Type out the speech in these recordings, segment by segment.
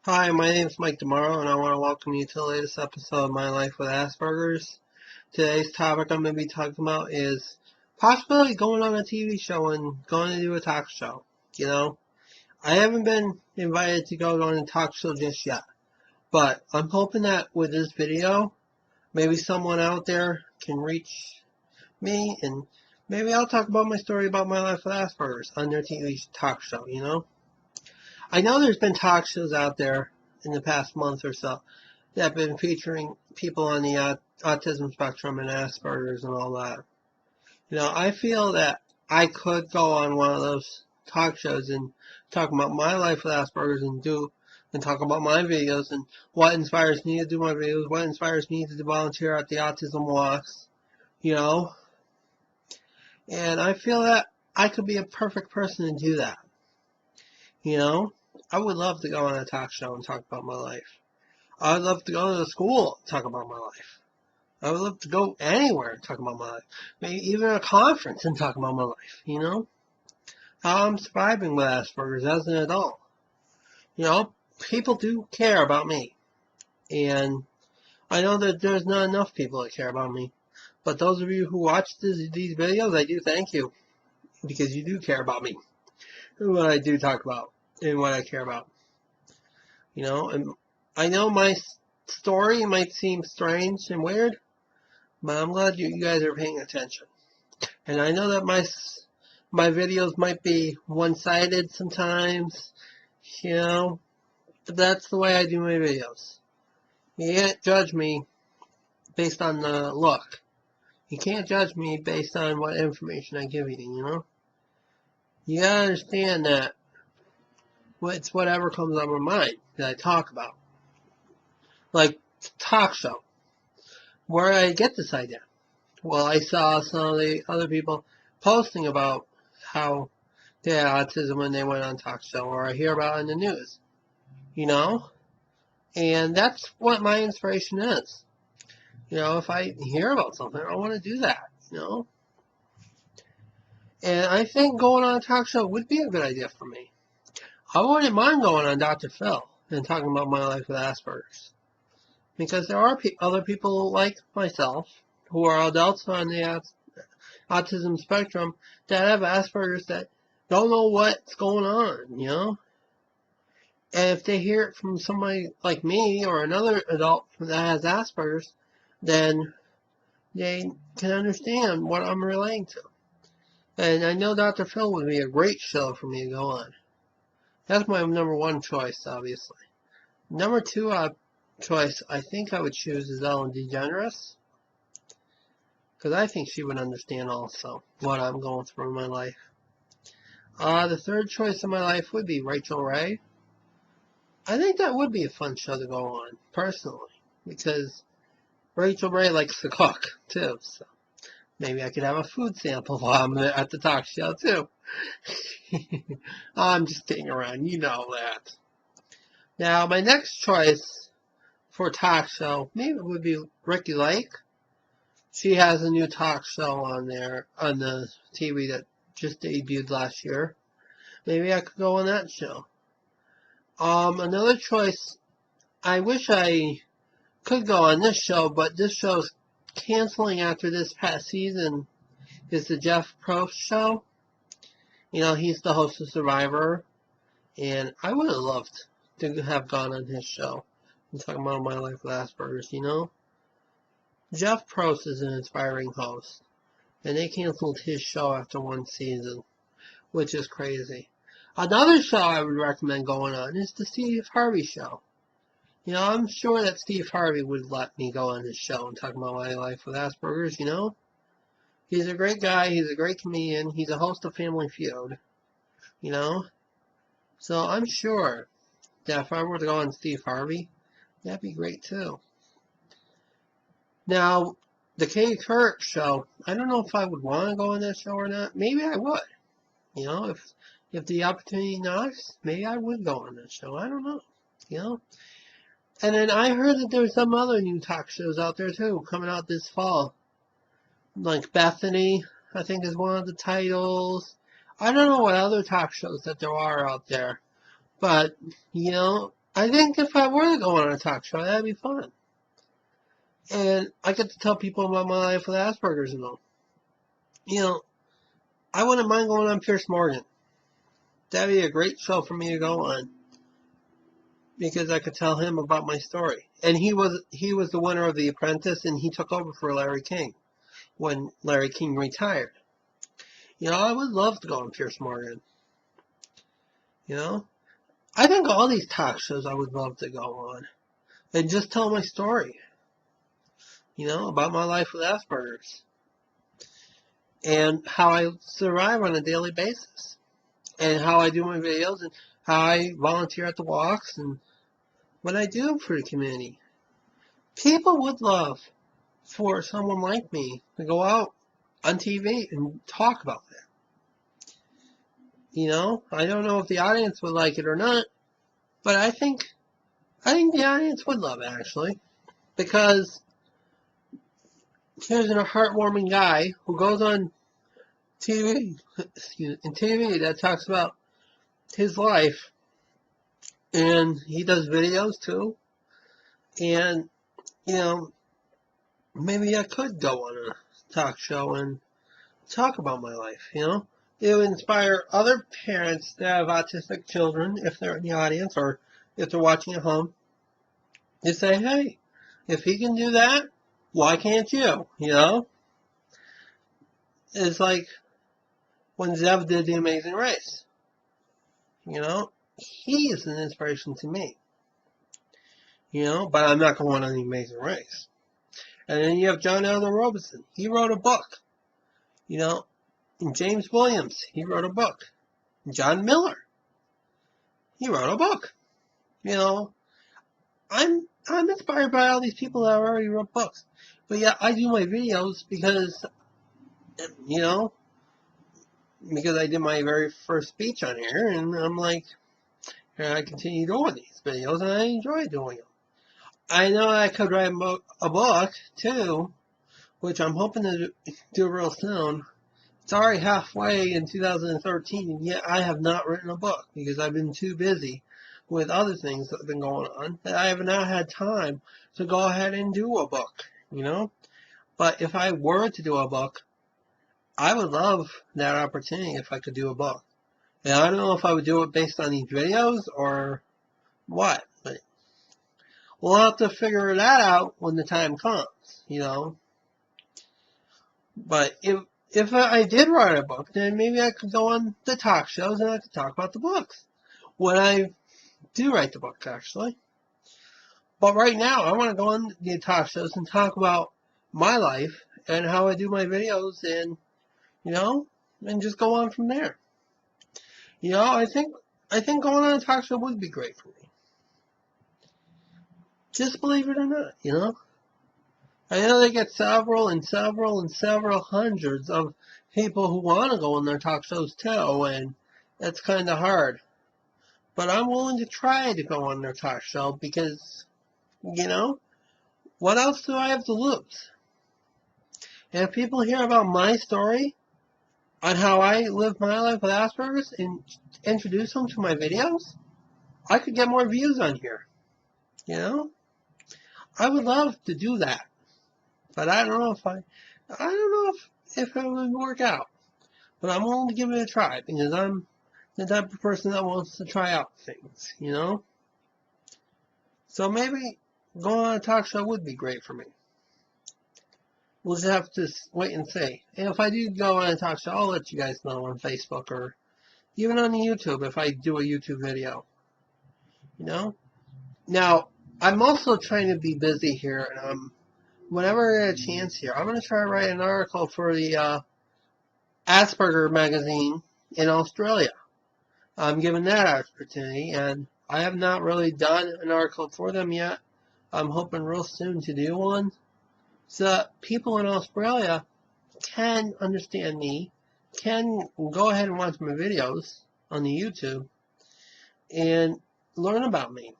Hi, my name is Mike Demaro, and I want to welcome you to the latest episode of My Life with Asperger's. Today's topic I'm going to be talking about is possibly going on a TV show and going to do a talk show. I haven't been invited to go on a talk show just yet, but I'm hoping that with this video, maybe someone out there can reach me, and maybe I'll talk about my story about my life with Asperger's on their TV talk show. I know there's been talk shows out there in the past month or so that have been featuring people on the autism spectrum and Asperger's and all that. I feel that I could go on one of those talk shows and talk about my life with Asperger's and talk about my videos and what inspires me to do my videos, what inspires me to volunteer at the autism walks, you know. And I feel that I could be a perfect person to do that. I would love to go on a talk show and talk about my life. I would love to go to school and talk about my life. I would love to go anywhere and talk about my life. Maybe even a conference and talk about my life. How I'm surviving with Asperger's as an adult. People do care about me. And I know that there's not enough people that care about me. But those of you who watch these videos, I do thank you. Because you do care about me. And what I do talk about. And what I care about. And I know my story might seem strange and weird, but I'm glad you guys are paying attention. And I know that my videos might be one-sided sometimes, but that's the way I do my videos. You can't judge me based on the look. You can't judge me based on what information I give you. You gotta understand that it's whatever comes on my mind that I talk about. Like, talk show. Where did I get this idea? Well, I saw some of the other people posting about how they had autism when they went on talk show, or I hear about it in the news, and that's what my inspiration is. If I hear about something, I want to do that. And I think going on a talk show would be a good idea for me. I wouldn't mind going on Dr. Phil and talking about my life with Asperger's, because there are other people like myself who are adults on the autism spectrum that have Asperger's that don't know what's going on. And if they hear it from somebody like me or another adult that has Asperger's, then they can understand what I'm relating to. And I know Dr. Phil would be a great show for me to go on. That's my number one choice, obviously. Number two choice I think I would choose is Ellen DeGeneres, because I think she would understand also what I'm going through in my life. The third choice in my life would be Rachel Ray. I think that would be a fun show to go on, personally, because Rachel Ray likes to cook, too, so maybe I could have a food sample while I'm at the talk show, too. I'm just kidding around, you know that. Now, my next choice for talk show maybe would be Ricky Lake. She has a new talk show on there, on the TV that just debuted last year. Maybe I could go on that show. Another choice, I wish I could go on this show, but this show's canceling after this past season, is the Jeff Probst show. He's the host of Survivor, and I would have loved to have gone on his show and talk about my life with Asperger's, Jeff Probst is an inspiring host, and they canceled his show after one season, which is crazy. Another show I would recommend going on is the Steve Harvey show. I'm sure that Steve Harvey would let me go on his show and talk about my life with Asperger's, He's a great guy, he's a great comedian, he's a host of Family Feud, So I'm sure that if I were to go on Steve Harvey, that'd be great too. Now, the Katie Couric show, I don't know if I would want to go on that show or not. Maybe I would. If the opportunity knocks, maybe I would go on that show. I don't know. And then I heard that there's some other new talk shows out there too, coming out this fall. Like Bethany, I think is one of the titles. I don't know what other talk shows that there are out there. But, I think if I were to go on a talk show, that'd be fun. And I get to tell people about my life with Asperger's and all. You know, I wouldn't mind going on Pierce Morgan. That'd be a great show for me to go on because I could tell him about my story. And he was the winner of The Apprentice, and he took over for Larry King when Larry King retired. You know, I would love to go on Pierce Morgan. You know, I think all these talk shows I would love to go on and just tell my story. You know, about my life with Asperger's and how I survive on a daily basis and how I do my videos and how I volunteer at the walks and what I do for the community. People would love for someone like me to go out on TV and talk about that. You know, I don't know if the audience would like it or not, but I think the audience would love it actually, because here's a heartwarming guy who goes on TV, that talks about his life, and he does videos too, and you know, maybe I could go on a talk show and talk about my life, you know. It would inspire other parents that have autistic children, if they're in the audience or if they're watching at home, to say, hey, if he can do that, why can't you? You know? It's like when Zev did The Amazing Race. You know? He is an inspiration to me. You know? But I'm not going on The Amazing Race. And then you have John Elder Robinson. He wrote a book. You know? And James Williams, he wrote a book. John Miller, he wrote a book. You know, I'm inspired by all these people that already wrote books. But yeah, I do my videos because, you know, because I did my very first speech on here, and I'm like, I continue doing these videos, and I enjoy doing them. I know I could write a book, too, which I'm hoping to do real soon. It's already halfway in 2013, and yet I have not written a book because I've been too busy with other things that have been going on that I have not had time to go ahead and do a book, you know? But if I were to do a book, I would love that opportunity if I could do a book. And I don't know if I would do it based on these videos or what, but we'll have to figure that out when the time comes, you know? But if I did write a book, then maybe I could go on the talk shows and I could talk about the books. When I do write the book, actually. But right now, I want to go on the talk shows and talk about my life and how I do my videos and, you know, and just go on from there. You know, I think going on a talk show would be great for me. Just believe it or not, you know. I know they get several hundreds of people who want to go on their talk shows too, and that's kind of hard. But I'm willing to try to go on their talk show because, you know, what else do I have to lose? And if people hear about my story on how I live my life with Asperger's and introduce them to my videos, I could get more views on here. You know? I would love to do that. But I don't know if it would work out. But I'm willing to give it a try because I'm the type of person that wants to try out things, you know? So maybe going on a talk show would be great for me. We'll just have to wait and see. And if I do go on a talk show, I'll let you guys know on Facebook or even on YouTube if I do a YouTube video. You know? Now, I'm also trying to be busy here, and whenever I get a chance here, I'm going to try to write an article for the Asperger magazine in Australia. I'm given that opportunity, and I have not really done an article for them yet. I'm hoping real soon to do one, so that people in Australia can understand me, can go ahead and watch my videos on the YouTube, and learn about me.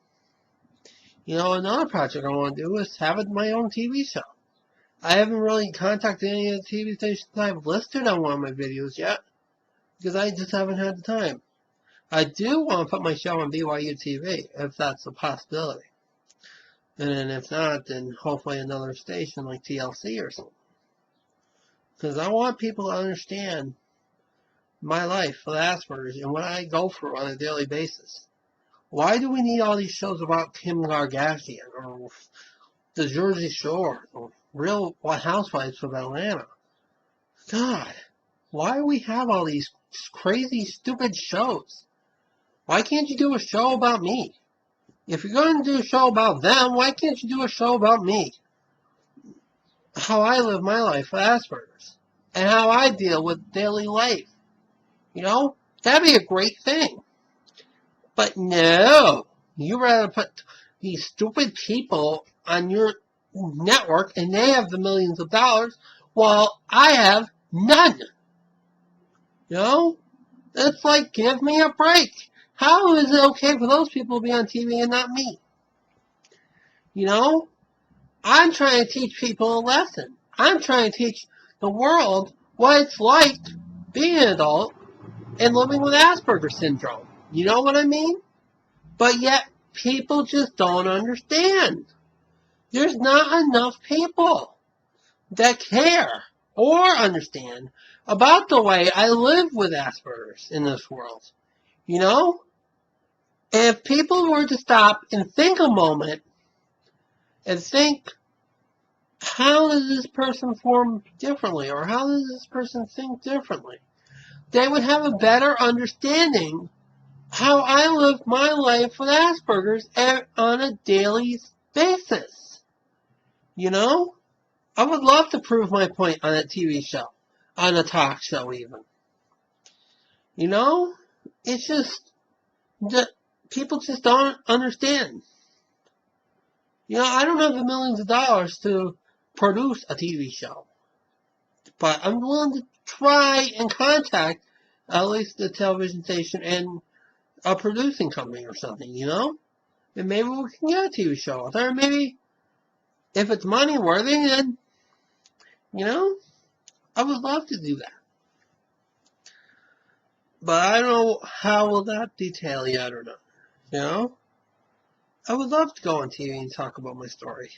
You know, another project I want to do is have my own TV show. I haven't really contacted any of the TV stations I've listed on one of my videos yet, because I just haven't had the time. I do want to put my show on BYU TV, if that's a possibility. And then if not, then hopefully another station like TLC or something. Because I want people to understand my life with Asperger's and what I go through on a daily basis. Why do we need all these shows about Kim Kardashian or the Jersey Shore or Real Housewives of Atlanta? God, why do we have all these crazy, stupid shows? Why can't you do a show about me? If you're going to do a show about them, why can't you do a show about me? How I live my life with Asperger's. And how I deal with daily life. You know? That'd be a great thing. But no. You rather put these stupid people on your network and they have the millions of dollars while I have none. You know? It's like, give me a break. How is it okay for those people to be on TV and not me? You know? I'm trying to teach people a lesson. I'm trying to teach the world what it's like being an adult and living with Asperger's syndrome. You know what I mean? But yet, people just don't understand. There's not enough people that care or understand about the way I live with Asperger's in this world. You know? If people were to stop and think a moment and think, how does this person form differently? Or how does this person think differently? They would have a better understanding how I live my life with Asperger's on a daily basis. You know? I would love to prove my point on a TV show. On a talk show even. You know? It's just that people just don't understand. You know, I don't have the millions of dollars to produce a TV show. But I'm willing to try and contact at least the television station and a producing company or something, you know? And maybe we can get a TV show out there. Maybe if it's money worthy, then, you know, I would love to do that. But I don't know how will that detail yet or not, you know? I would love to go on TV and talk about my story.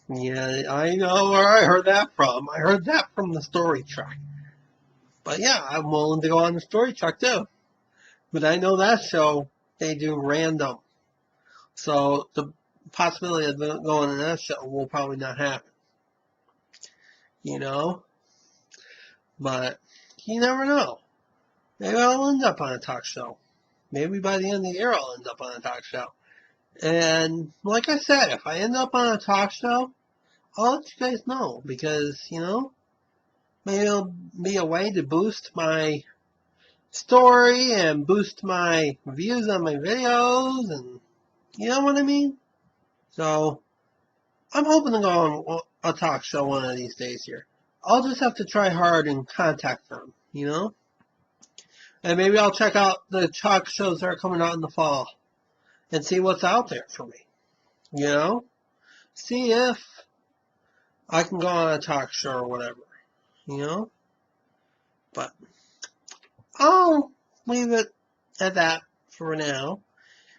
Yeah, I know where I heard that from. I heard that from the story track. But yeah, I'm willing to go on the story track too. But I know that show, they do random. So the possibility of going on that show will probably not happen. You know? But you never know. Maybe I'll end up on a talk show. Maybe by the end of the year I'll end up on a talk show. And like I said, if I end up on a talk show, I'll let you guys know. Because, you know, maybe it'll be a way to boost my story and boost my views on my videos. And you know what I mean? So, I'm hoping to go on a talk show one of these days here. I'll just have to try hard and contact them, you know? And maybe I'll check out the talk shows that are coming out in the fall and see what's out there for me, you know? See if I can go on a talk show or whatever, you know? But I'll leave it at that for now,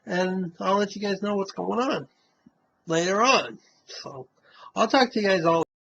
and I'll let you guys know what's going on later on. So, I'll talk to you guys all